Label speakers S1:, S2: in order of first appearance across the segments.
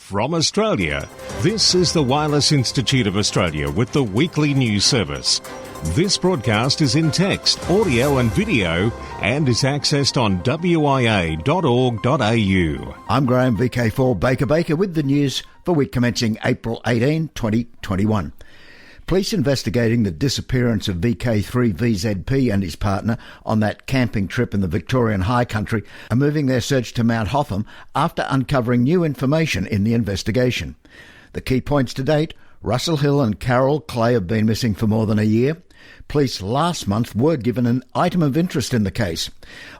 S1: From Australia, this is the Wireless Institute of Australia with the weekly news service. This broadcast is in text, audio and video and is accessed on WIA.org.au.
S2: I'm Graham, VK1WIA with the news for week commencing April 18, 2021. Police investigating the disappearance of VK3VZP and his partner on that camping trip in the Victorian High Country are moving their search to Mount Hotham after uncovering new information in the investigation. The key points to date: Russell Hill and Carol Clay have been missing for more than a year. Police last month were given an item of interest in the case.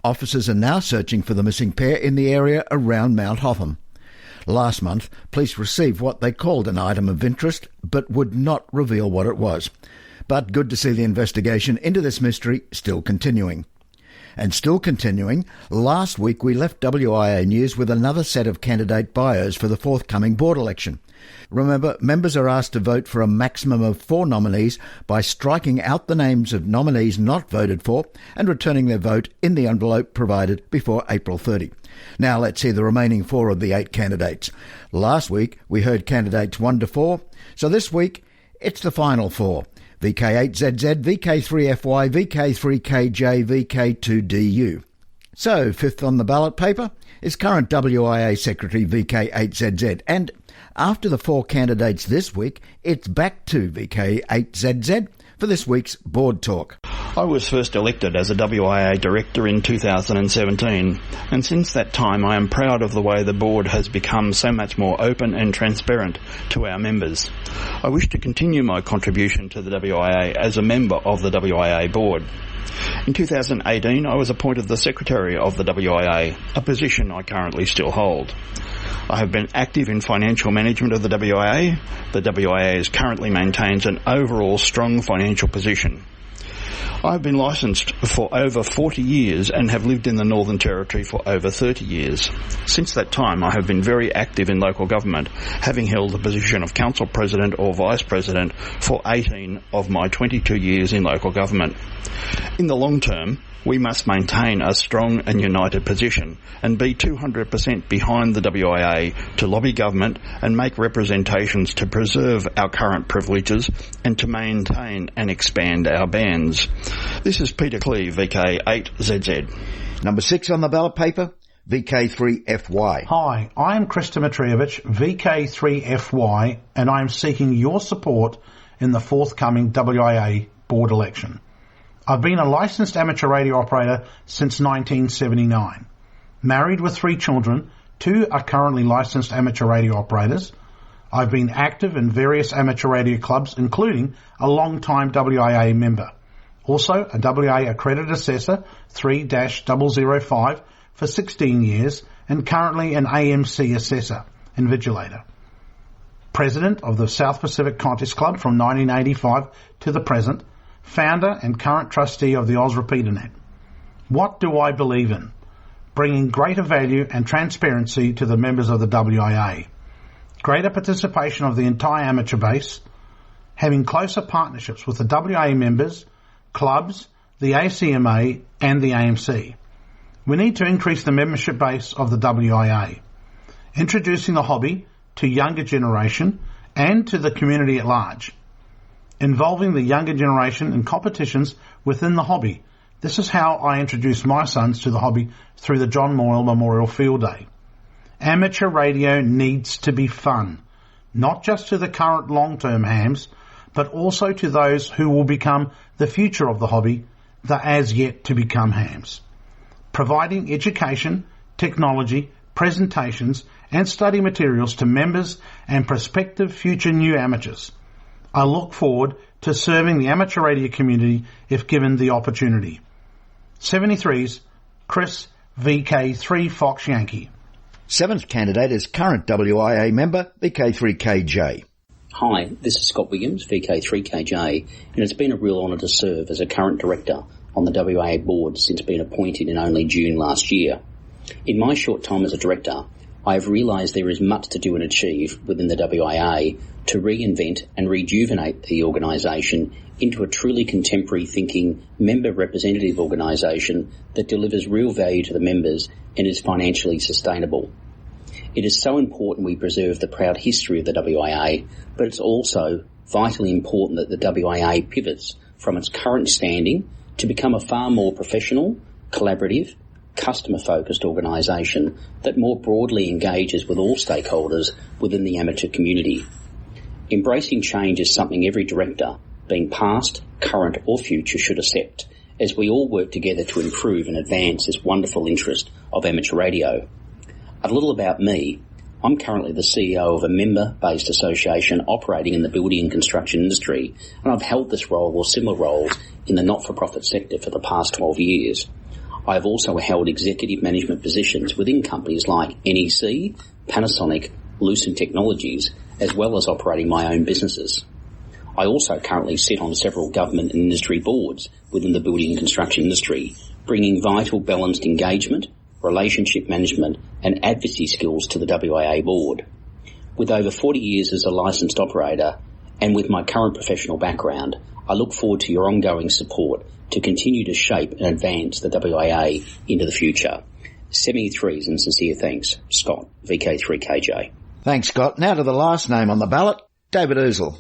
S2: Officers are now searching for the missing pair in the area around Mount Hotham. Last month, police received what they called an item of interest, but would not reveal what it was. But good to see the investigation into this mystery still continuing. And still continuing, last week we left WIA News with another set of candidate bios for the forthcoming board election. Remember, members are asked to vote for a maximum of 4 nominees by striking out the names of nominees not voted for and returning their vote in the envelope provided before April 30. Now let's hear the remaining 4 of the 8 candidates. Last week we heard candidates 1 to 4, so this week it's the final 4. VK8ZZ, VK3FY, VK3KJ, VK2DU. So, fifth on the ballot paper is current WIA Secretary VK8ZZ, and after the 4 candidates this week, it's back to VK8ZZ for this week's board talk.
S3: I was first elected as a WIA director in 2017, and since that time I am proud of the way the board has become so much more open and transparent to our members. I wish to continue my contribution to the WIA as a member of the WIA board. In 2018 I was appointed the Secretary of the WIA, a position I currently still hold. I have been active in financial management of the WIA. The WIA currently maintains an overall strong financial position. I have been licensed for over 40 years and have lived in the Northern Territory for over 30 years. Since that time, I have been very active in local government, having held the position of Council President or Vice President for 18 of my 22 years in local government. In the long term, we must maintain a strong and united position and be 200% behind the WIA to lobby government and make representations to preserve our current privileges and to maintain and expand our bans. This is Peter Cleve, VK8ZZ.
S2: Number 6 on the ballot paper, VK3FY.
S4: Hi, I am Chris Dimitrievich, VK3FY, and I am seeking your support in the forthcoming WIA board election. I've been a licensed amateur radio operator since 1979. Married with 3 children, 2 are currently licensed amateur radio operators. I've been active in various amateur radio clubs, including a long-time WIA member. Also a WIA accredited assessor, 3-005, for 16 years, and currently an AMC assessor and vigilator. President of the South Pacific Contest Club from 1985 to the present, founder and current trustee of the Oz Repeaternet. What do I believe in? Bringing greater value and transparency to the members of the WIA. Greater participation of the entire amateur base. Having closer partnerships with the WIA members, clubs, the ACMA and the AMC. We need to increase the membership base of the WIA. Introducing the hobby to younger generation and to the community at large. Involving the younger generation in competitions within the hobby. This is how I introduced my sons to the hobby through the John Moyle Memorial Field Day. Amateur radio needs to be fun, not just to the current long-term hams, but also to those who will become the future of the hobby, the as-yet-to-become hams. Providing education, technology, presentations and study materials to members and prospective future new amateurs. I look forward to serving the amateur radio community if given the opportunity. 73's Chris, VK3 Fox Yankee.
S2: 7th candidate is current WIA member, VK3KJ.
S5: Hi, this is Scott Williams, VK3KJ, and it's been a real honour to serve as a current director on the WIA board since being appointed in only June last year. In my short time as a director, I have realised there is much to do and achieve within the WIA to reinvent and rejuvenate the organisation into a truly contemporary thinking, member representative organisation that delivers real value to the members and is financially sustainable. It is so important we preserve the proud history of the WIA, but it's also vitally important that the WIA pivots from its current standing to become a far more professional, collaborative, customer-focused organisation that more broadly engages with all stakeholders within the amateur community. Embracing change is something every director, being past, current or future, should accept, as we all work together to improve and advance this wonderful interest of amateur radio. A little about me. I'm currently the CEO of a member-based association operating in the building and construction industry, and I've held this role or similar roles in the not-for-profit sector for the past 12 years. I have also held executive management positions within companies like NEC, Panasonic, Lucent Technologies, as well as operating my own businesses. I also currently sit on several government and industry boards within the building and construction industry, bringing vital balanced engagement, relationship management and advocacy skills to the WIA board. With over 40 years as a licensed operator and with my current professional background, I look forward to your ongoing support to continue to shape and advance the WIA into the future. 73s and sincere thanks. Scott, VK3KJ.
S2: Thanks, Scott. Now to the last name on the ballot, David Ousel.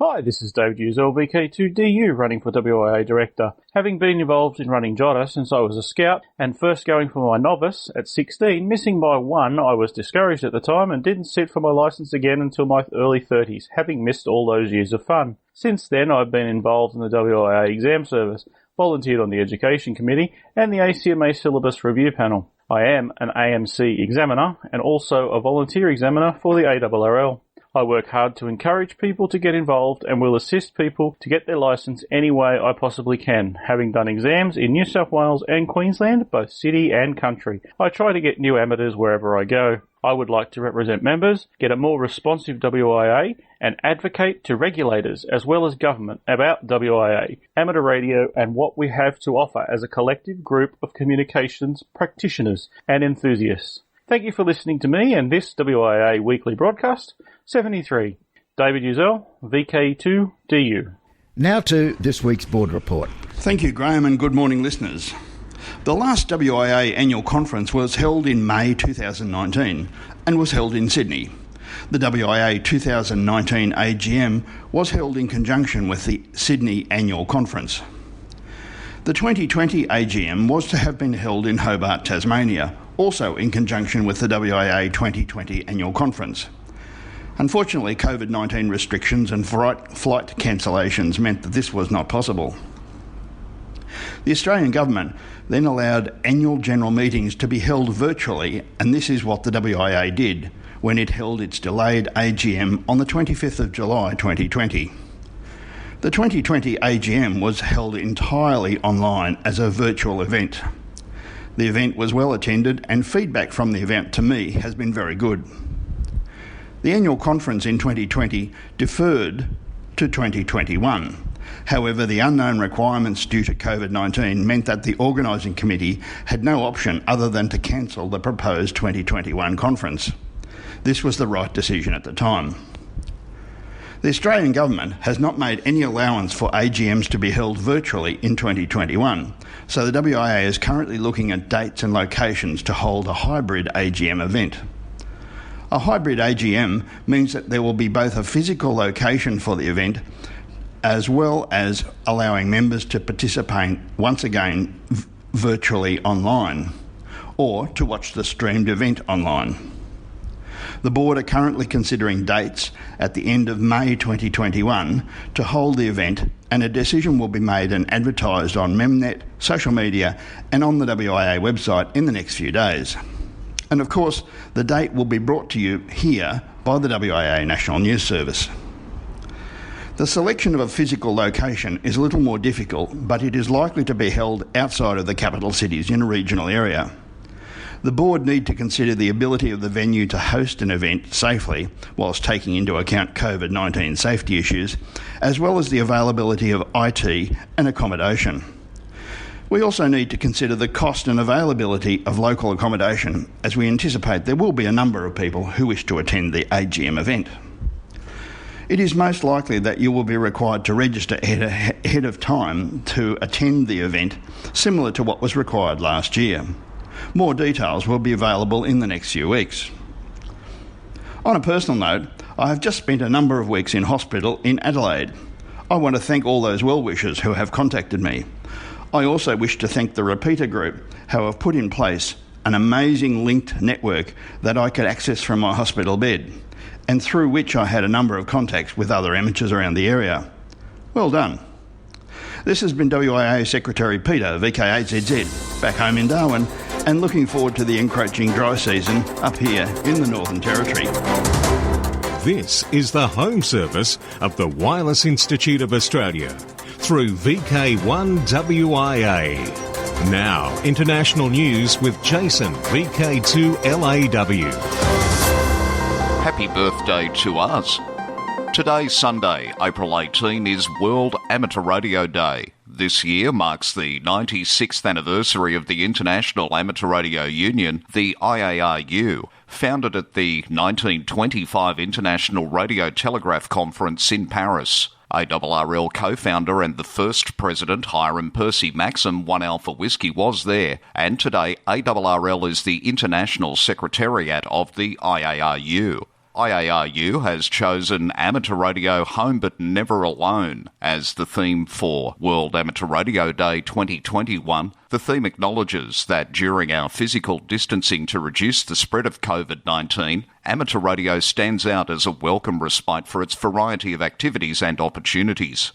S6: Hi, this is David Uzel, VK2DU, running for WIA Director. Having been involved in running JOTA since I was a scout and first going for my novice at 16, missing by one, I was discouraged at the time and didn't sit for my licence again until my early 30s, having missed all those years of fun. Since then, I've been involved in the WIA exam service, volunteered on the Education Committee and the ACMA Syllabus Review Panel. I am an AMC examiner and also a volunteer examiner for the ARRL. I work hard to encourage people to get involved and will assist people to get their licence any way I possibly can, having done exams in New South Wales and Queensland, both city and country. I try to get new amateurs wherever I go. I would like to represent members, get a more responsive WIA and advocate to regulators as well as government about WIA, amateur radio and what we have to offer as a collective group of communications practitioners and enthusiasts. Thank you for listening to me and this WIA weekly broadcast. 73. David Uzel, VK2DU.
S2: Now to this week's board report.
S3: Thank you, Graham, and good morning, listeners. The last WIA annual conference was held in May 2019 and was held in Sydney. The WIA 2019 AGM was held in conjunction with the Sydney annual conference. The 2020 AGM was to have been held in Hobart, Tasmania, also in conjunction with the WIA 2020 annual conference. Unfortunately, COVID-19 restrictions and flight cancellations meant that this was not possible. The Australian Government then allowed annual general meetings to be held virtually, and this is what the WIA did when it held its delayed AGM on the 25th of July 2020. The 2020 AGM was held entirely online as a virtual event. The event was well attended and feedback from the event to me has been very good. The annual conference in 2020 deferred to 2021. However, the unknown requirements due to COVID-19 meant that the organising committee had no option other than to cancel the proposed 2021 conference. This was the right decision at the time. The Australian Government has not made any allowance for AGMs to be held virtually in 2021, so the WIA is currently looking at dates and locations to hold a hybrid AGM event. A hybrid AGM means that there will be both a physical location for the event as well as allowing members to participate once again virtually online or to watch the streamed event online. The board are currently considering dates at the end of May 2021 to hold the event, and a decision will be made and advertised on Memnet, social media and on the WIA website in the next few days. And of course, the date will be brought to you here by the WIA National News Service. The selection of a physical location is a little more difficult, but it is likely to be held outside of the capital cities in a regional area. The board need to consider the ability of the venue to host an event safely whilst taking into account COVID-19 safety issues, as well as the availability of IT and accommodation. We also need to consider the cost and availability of local accommodation, as we anticipate there will be a number of people who wish to attend the AGM event. It is most likely that you will be required to register ahead of time to attend the event, similar to what was required last year. More details will be available in the next few weeks.
S7: On a personal note, I have just spent a number of weeks in hospital in Adelaide. I want to thank all those well-wishers who have contacted me. I also wish to thank the Repeater Group, who have put in place an amazing linked network that I could access from my hospital bed, and through which I had a number of contacts with other amateurs around the area. Well done. This has been WIA Secretary Peter, VK1WIA, back home in Darwin, and looking forward to the encroaching dry season up here in the Northern Territory.
S1: This is the home service of the Wireless Institute of Australia through VK1WIA. Now, international news with Jason, VK2LAW.
S8: Happy birthday to us. Today, Sunday, April 18, is World Amateur Radio Day. This year marks the 96th anniversary of the International Amateur Radio Union, the IARU, founded at the 1925 International Radio Telegraph Conference in Paris. ARRL co-founder and the first president, Hiram Percy Maxim, 1 Alpha Whiskey, was there, and today ARRL is the international secretariat of the IARU. IARU has chosen Amateur Radio Home But Never Alone as the theme for World Amateur Radio Day 2021. The theme acknowledges that during our physical distancing to reduce the spread of COVID-19, amateur radio stands out as a welcome respite for its variety of activities and opportunities.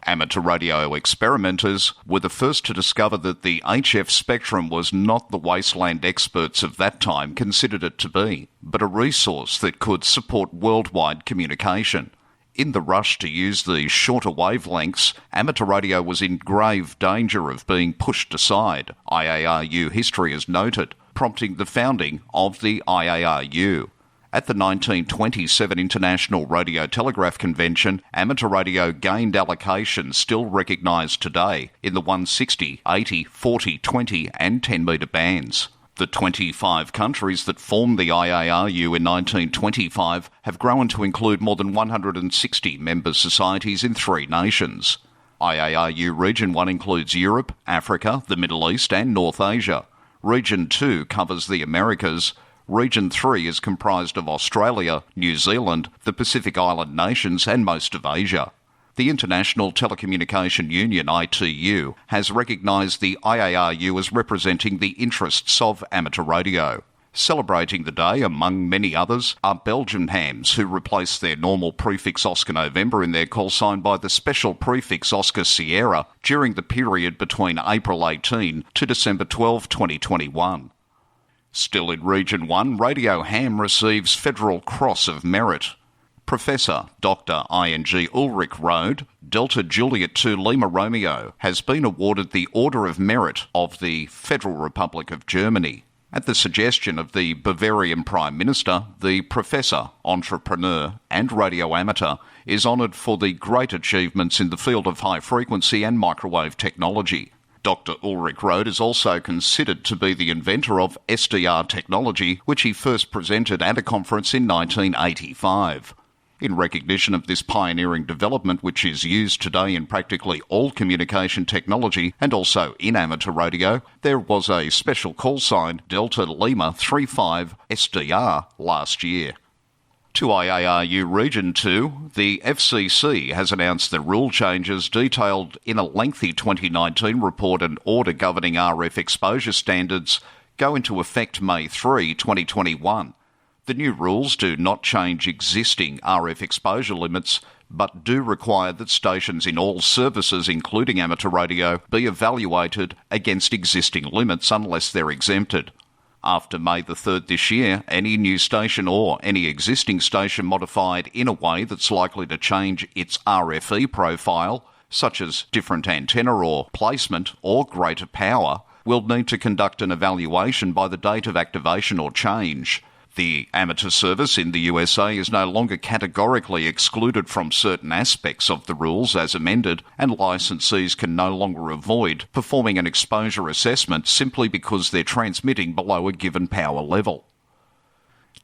S8: Amateur radio experimenters were the first to discover that the HF spectrum was not the wasteland experts of that time considered it to be, but a resource that could support worldwide communication. In the rush to use the shorter wavelengths, amateur radio was in grave danger of being pushed aside, IARU history has noted, prompting the founding of the IARU. At the 1927 International Radio Telegraph Convention, amateur radio gained allocations still recognised today in the 160, 80, 40, 20 and 10 metre bands. The 25 countries that formed the IARU in 1925 have grown to include more than 160 member societies in 3 nations. IARU Region 1 includes Europe, Africa, the Middle East and North Asia. Region 2 covers the Americas. Region 3 is comprised of Australia, New Zealand, the Pacific Island nations and most of Asia. The International Telecommunication Union, ITU, has recognised the IARU as representing the interests of amateur radio. Celebrating the day, among many others, are Belgian hams who replaced their normal prefix Oscar November in their call sign by the special prefix Oscar Sierra during the period between April 18 to December 12, 2021. Still in Region 1, Radio Ham receives Federal Cross of Merit. Professor Dr. ING Ulrich Rode, Delta Juliet 2 Lima Romeo, has been awarded the Order of Merit of the Federal Republic of Germany. At the suggestion of the Bavarian Prime Minister, the professor, entrepreneur and radio amateur is honoured for the great achievements in the field of high-frequency and microwave technology. Dr. Ulrich Rode is also considered to be the inventor of SDR technology, which he first presented at a conference in 1985. In recognition of this pioneering development, which is used today in practically all communication technology and also in amateur radio, there was a special call sign, Delta Lima 35 SDR, last year. To IARU Region 2, the FCC has announced the rule changes detailed in a lengthy 2019 report and order governing RF exposure standards go into effect May 3, 2021. The new rules do not change existing RF exposure limits, but do require that stations in all services, including amateur radio, be evaluated against existing limits unless they're exempted. After May the 3rd this year, any new station or any existing station modified in a way that's likely to change its RFE profile, such as different antenna or placement or greater power, will need to conduct an evaluation by the date of activation or change. The amateur service in the USA is no longer categorically excluded from certain aspects of the rules as amended, and licensees can no longer avoid performing an exposure assessment simply because they're transmitting below a given power level.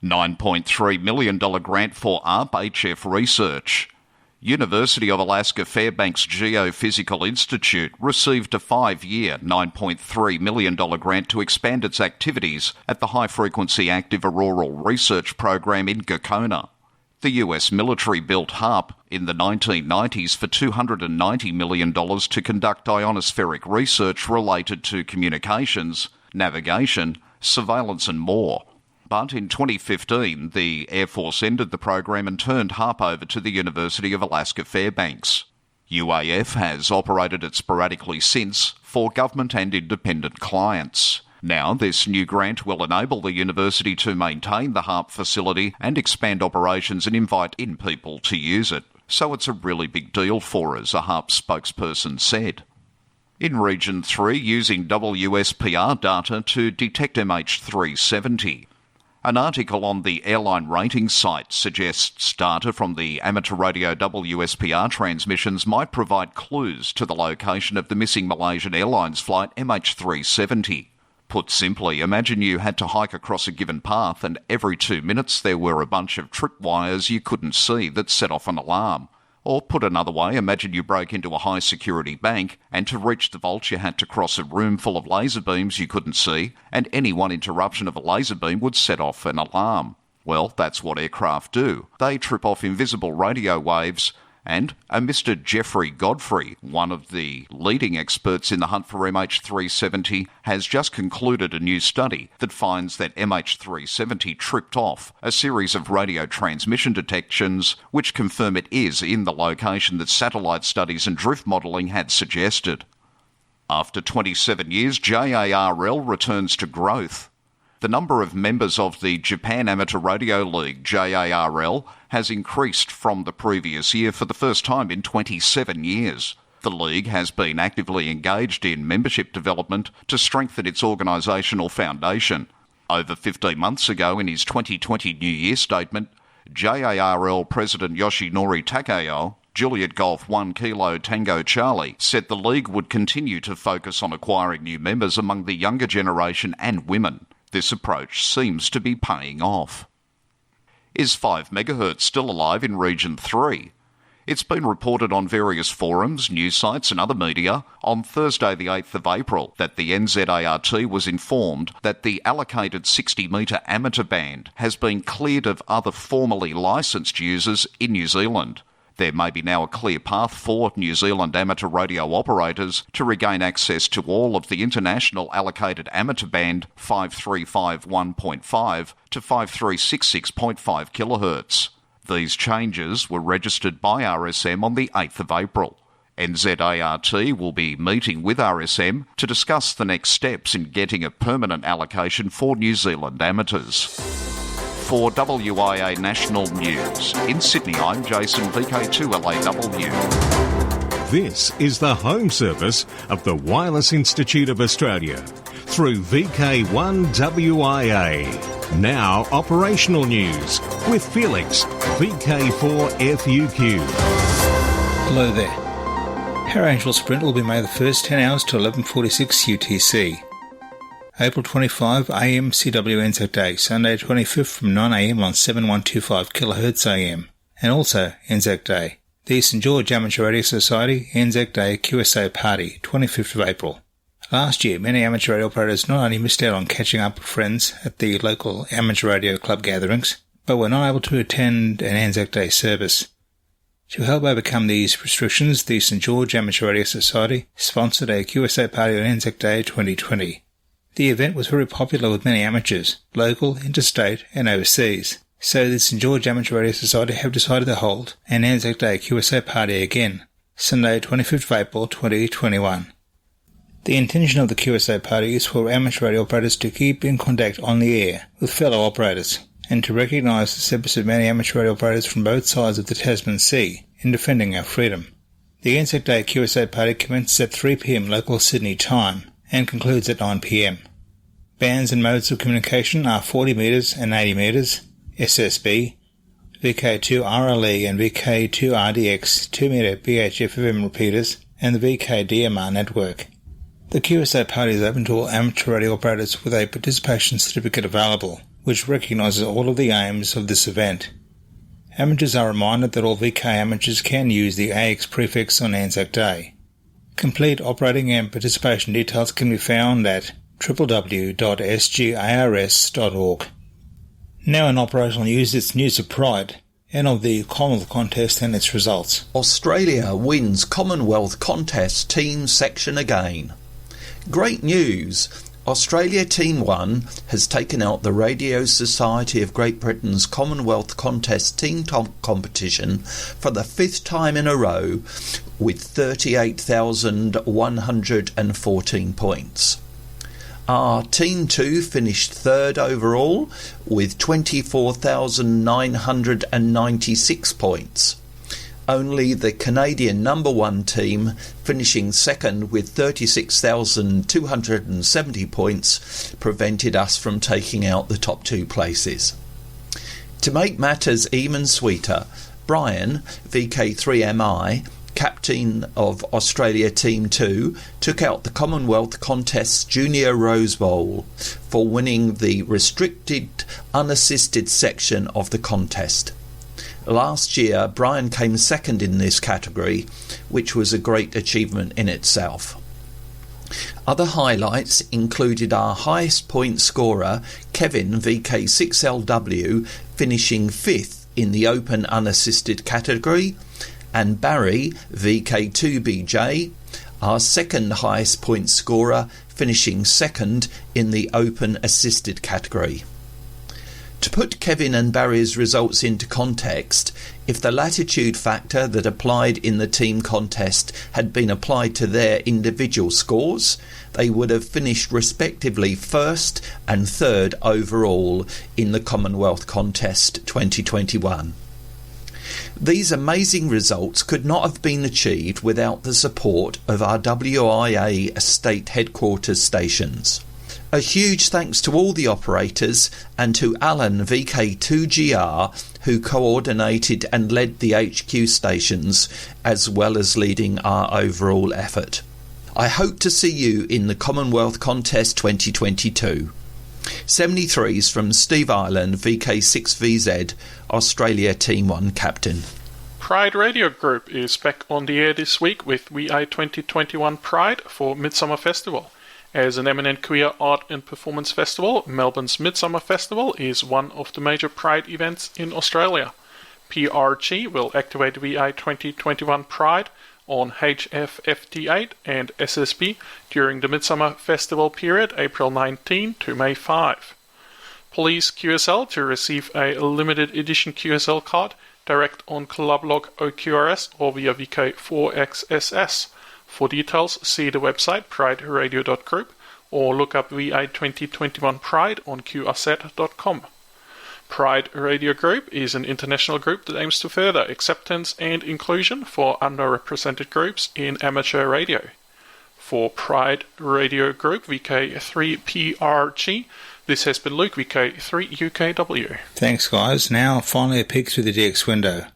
S8: $9.3 million grant for ARP HF research. University of Alaska Fairbanks Geophysical Institute received a 5-year, $9.3 million grant to expand its activities at the High Frequency Active Auroral Research Program in Gakona. The US military built HARP in the 1990s for $290 million to conduct ionospheric research related to communications, navigation, surveillance and more. But in 2015, the Air Force ended the program and turned HARP over to the University of Alaska Fairbanks. UAF has operated it sporadically since for government and independent clients. Now, this new grant will enable the university to maintain the HARP facility and expand operations and invite in people to use it. So it's a really big deal for us, a HARP spokesperson said. In Region 3, using WSPR data to detect MH370. An article on the airline rating site suggests data from the amateur radio WSPR transmissions might provide clues to the location of the missing Malaysian Airlines flight MH370. Put simply, imagine you had to hike across a given path and every 2 minutes there were a bunch of tripwires you couldn't see that set off an alarm. Or put another way, imagine you broke into a high-security bank and to reach the vault you had to cross a room full of laser beams you couldn't see, and any one interruption of a laser beam would set off an alarm. Well, that's what aircraft do. They trip off invisible radio waves, and a Mr. Jeffrey Godfrey, one of the leading experts in the hunt for MH370, has just concluded a new study that finds that MH370 tripped off a series of radio transmission detections which confirm it is in the location that satellite studies and drift modelling had suggested. After 27 years, JARL returns to growth. The number of members of the Japan Amateur Radio League, JARL, has increased from the previous year for the first time in 27 years. The league has been actively engaged in membership development to strengthen its organisational foundation. Over 15 months ago, in his 2020 New Year statement, JARL President Yoshinori Takeo, Juliet Golf 1 Kilo Tango Charlie, said the league would continue to focus on acquiring new members among the younger generation and women. This approach seems to be paying off. Is 5 MHz still alive in Region 3? It's been reported on various forums, news sites and other media on Thursday the 8th of April that the NZART was informed that the allocated 60-metre amateur band has been cleared of other formally licensed users in New Zealand. There may be now a clear path for New Zealand amateur radio operators to regain access to all of the international allocated amateur band 5351.5 to 5366.5 kHz. These changes were registered by RSM on the 8th of April. NZART will be meeting with RSM to discuss the next steps in getting a permanent allocation for New Zealand amateurs. For WIA National News, in Sydney, I'm Jason, VK2LAW.
S1: This is the home service of the Wireless Institute of Australia through VK1WIA. Now operational news with Felix, VK4FUQ.
S9: Hello there. Harrow Angel Sprint will be made the first 10 hours to 11:46 UTC. April 25 AM CW Anzac Day, Sunday 25th from 9 AM on 7125 kHz AM, and also Anzac Day. The St George Amateur Radio Society Anzac Day QSA Party, 25th of April. Last year, many amateur radio operators not only missed out on catching up with friends at the local amateur radio club gatherings, but were not able to attend an Anzac Day service. To help overcome these restrictions, the St George Amateur Radio Society sponsored a QSA Party on Anzac Day 2020. The event was very popular with many amateurs, local, interstate and overseas, so the St George Amateur Radio Society have decided to hold an Anzac Day QSA Party again, Sunday 25th of April 2021. The intention of the QSA Party is for amateur radio operators to keep in contact on the air with fellow operators and to recognise the service of many amateur radio operators from both sides of the Tasman Sea in defending our freedom. The Anzac Day QSA Party commences at 3 p.m. local Sydney time and concludes at 9 p.m. Bands and modes of communication are 40 metres and 80 metres, SSB, VK2RLE and VK2RDX 2-metre BHF-FM repeaters, and the VK-DMR network. The QSA Party is open to all amateur radio operators with a participation certificate available, which recognises all of the aims of this event. Amateurs are reminded that all VK amateurs can use the AX prefix on Anzac Day. Complete operating and participation details can be found at www.sgars.org. Now in operational news, it's news of Pride and of the Commonwealth contest and its results.
S10: Australia wins Commonwealth contest team section again. Great news! Australia Team 1 has taken out the Radio Society of Great Britain's Commonwealth Contest Team competition for the 5th time in a row with 38,114 points. Our Team 2 finished 3rd overall with 24,996 points. Only the Canadian number 1 team, finishing 2nd with 36,270 points, prevented us from taking out the top 2 places. To make matters even sweeter, Brian, VK1WIA, captain of Australia Team 2, took out the Commonwealth Contest Junior Rose Bowl for winning the restricted unassisted section of the contest. Last year, Brian came 2nd in this category, which was a great achievement in itself. Other highlights included our highest point scorer, Kevin VK6LW, finishing 5th in the open unassisted category, and Barry VK2BJ, our second highest point scorer, finishing 2nd in the open assisted category. To put Kevin and Barry's results into context, if the latitude factor that applied in the team contest had been applied to their individual scores, they would have finished respectively 1st and 3rd overall in the Commonwealth Contest 2021. These amazing results could not have been achieved without the support of our WIA estate headquarters stations. A huge thanks to all the operators and to Alan VK2GR, who coordinated and led the HQ stations as well as leading our overall effort. I hope to see you in the Commonwealth Contest 2022. 73s from Steve Ireland, VK6VZ, Australia Team 1 Captain.
S11: Pride Radio Group is back on the air this week with WIA 2021 Pride for Midsummer Festival. As an eminent queer art and performance festival, Melbourne's Midsummer Festival is one of the major Pride events in Australia. PRG will activate WIA 2021 Pride on HFFT8 and SSB during the Midsummer Festival period, April 19 to May 5. Please QSL to receive a limited edition QSL card direct on Club Log OQRS or via VK4XSS. For details, see the website prideradio.group or look up WIA 2021 Pride on qrset.com. Pride Radio Group is an international group that aims to further acceptance and inclusion for underrepresented groups in amateur radio. For Pride Radio Group VK3PRG, this has been Luke, VK3UKW.
S9: Thanks, guys. Now, finally a peek through the DX window.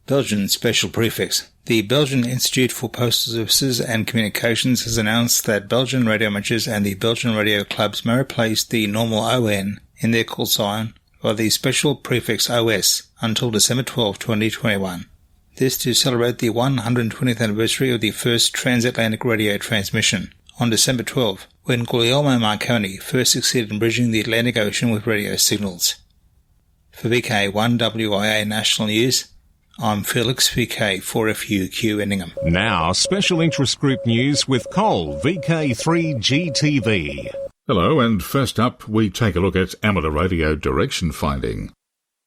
S9: Belgian Special Prefix. The Belgian Institute for Postal Services and Communications has announced that Belgian radio amateurs and the Belgian radio clubs may replace the normal ON in their call sign by the special prefix OS until December 12, 2021. This to celebrate the 120th anniversary of the first transatlantic radio transmission on December 12, when Guglielmo Marconi first succeeded in bridging the Atlantic Ocean with radio signals. For VK1WIA National News, I'm Felix, VK4FUQ Endingham.
S1: Now, special interest group news with Cole, VK3GTV.
S12: Hello, and first up, we take a look at amateur radio direction finding.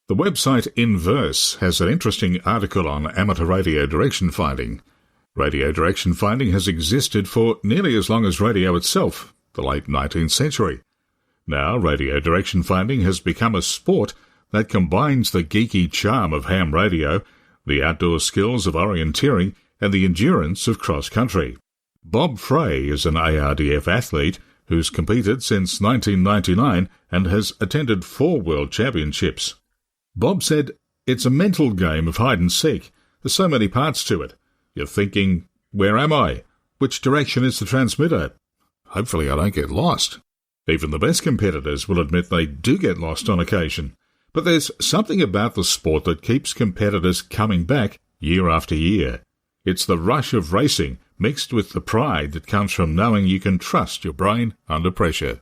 S12: The website Inverse has an interesting article on amateur radio direction finding. Radio direction finding has existed for nearly as long as radio itself, the late 19th century. Now, radio direction finding has become a sport that combines the geeky charm of ham radio, the outdoor skills of orienteering, and the endurance of cross-country. Bob Frey is an ARDF athlete who's competed since 1999 and has attended 4 World Championships. Bob said, "It's a mental game of hide-and-seek. There's so many parts to it. You're thinking, where am I? Which direction is the transmitter? Hopefully I don't get lost." Even the best competitors will admit they do get lost on occasion. But there's something about the sport that keeps competitors coming back year after year. It's the rush of racing mixed with the pride that comes from knowing you can trust your brain under pressure.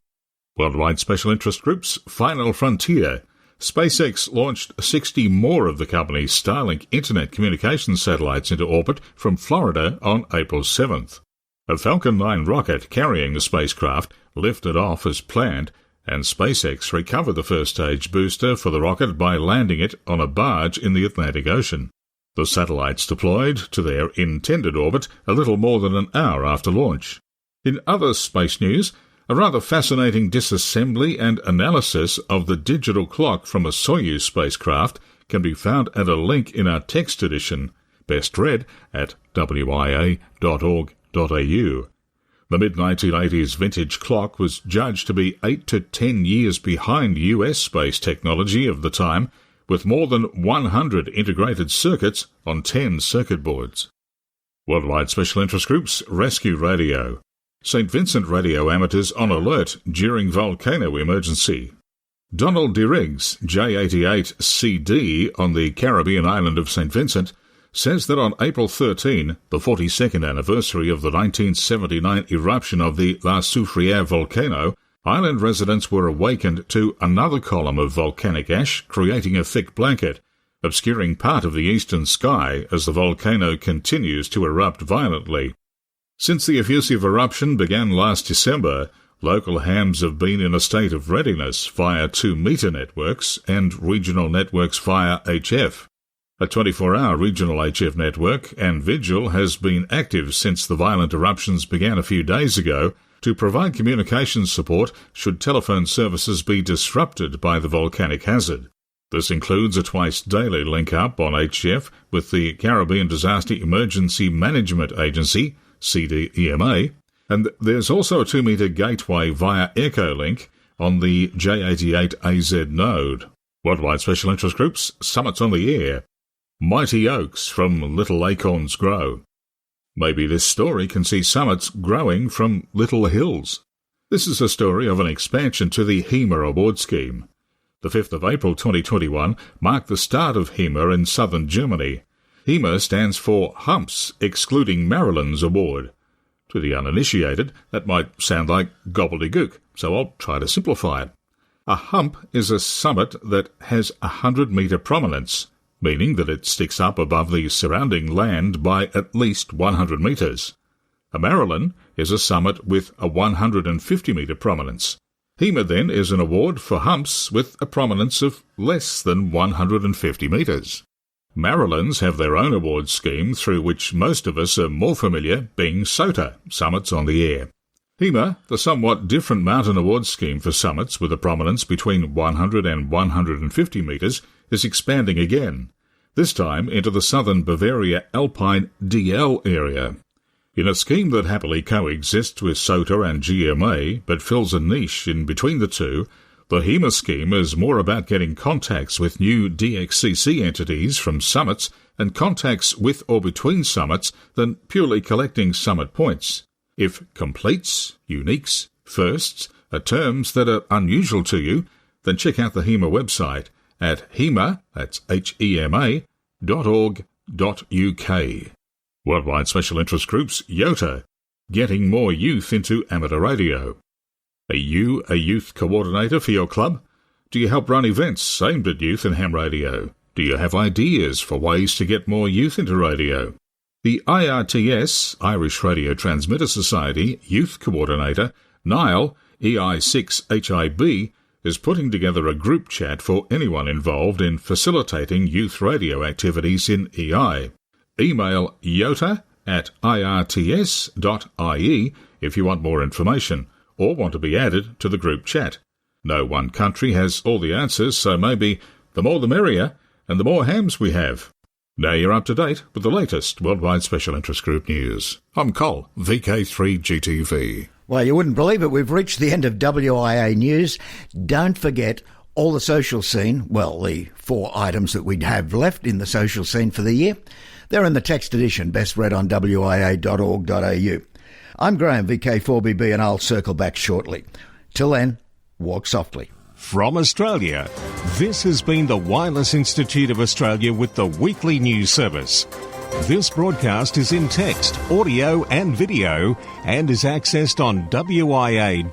S12: Worldwide Special Interest Group's final frontier. SpaceX launched 60 more of the company's Starlink internet communications satellites into orbit from Florida on April 7th. A Falcon 9 rocket carrying the spacecraft lifted off as planned, and SpaceX recovered the first-stage booster for the rocket by landing it on a barge in the Atlantic Ocean. The satellites deployed to their intended orbit a little more than an hour after launch. In other space news, a rather fascinating disassembly and analysis of the digital clock from a Soyuz spacecraft can be found at a link in our text edition, best read at WIA.org.au. The mid-1980s vintage clock was judged to be 8 to 10 years behind US space technology of the time, with more than 100 integrated circuits on 10 circuit boards. Worldwide Special Interest Group's Rescue Radio. St. Vincent radio amateurs on alert during volcano emergency. Donald DeRiggs, J88CD on the Caribbean island of St. Vincent, says that on April 13, the 42nd anniversary of the 1979 eruption of the La Soufriere volcano, island residents were awakened to another column of volcanic ash creating a thick blanket, obscuring part of the eastern sky as the volcano continues to erupt violently. Since the effusive eruption began last December, local hams have been in a state of readiness via 2-metre networks and regional networks via HF. A 24-hour regional HF network and vigil has been active since the violent eruptions began a few days ago to provide communications support should telephone services be disrupted by the volcanic hazard. This includes a twice-daily link-up on HF with the Caribbean Disaster Emergency Management Agency, CDEMA, and there's also a 2-metre gateway via Echolink on the J88AZ node. Worldwide Special Interest Groups, Summits on the Air. Mighty oaks from little acorns grow. Maybe this story can see summits growing from little hills. This is a story of an expansion to the HEMA award scheme. The 5th of April 2021 marked the start of HEMA in southern Germany. HEMA stands for Humps Excluding Maryland's Award. To the uninitiated, that might sound like gobbledygook, so I'll try to simplify it. A hump is a summit that has 100-metre prominence, meaning that it sticks up above the surrounding land by at least 100 metres. A Marilyn is a summit with a 150-metre prominence. HEMA, then, is an award for humps with a prominence of less than 150 metres. Marilyns have their own award scheme through which most of us are more familiar, being SOTA, Summits on the Air. HEMA, the somewhat different mountain award scheme for summits with a prominence between 100 and 150 metres, is expanding again, this time into the southern Bavaria Alpine DL area. In a scheme that happily coexists with SOTA and GMA, but fills a niche in between the two, the HEMA scheme is more about getting contacts with new DXCC entities from summits and contacts with or between summits than purely collecting summit points. If completes, uniques, firsts are terms that are unusual to you, then check out the HEMA website at HEMA, that's HEMA.org.uk. Worldwide Special Interest Groups, YOTA, Getting More Youth into Amateur Radio. Are you a youth coordinator for your club? Do you help run events aimed at youth in ham radio? Do you have ideas for ways to get more youth into radio? The IRTS, Irish Radio Transmitter Society, Youth Coordinator, Niall, EI6HIB, is putting together a group chat for anyone involved in facilitating youth radio activities in EI. Email yota@irts.ie if you want more information or want to be added to the group chat. No one country has all the answers, so maybe the more the merrier, and the more hams we have. Now you're up to date with the latest Worldwide Special Interest Group news. I'm Col, VK3GTV.
S2: Well, you wouldn't believe it. We've reached the end of WIA news. Don't forget all the social scene, well, the 4 items that we'd have left in the social scene for the year. They're in the text edition, best read on WIA.org.au. I'm Graham, VK4BB, and I'll circle back shortly. Till then, walk softly.
S1: From Australia, this has been the Wireless Institute of Australia with the weekly news service. This broadcast is in text, audio and video and is accessed on wia.org.au.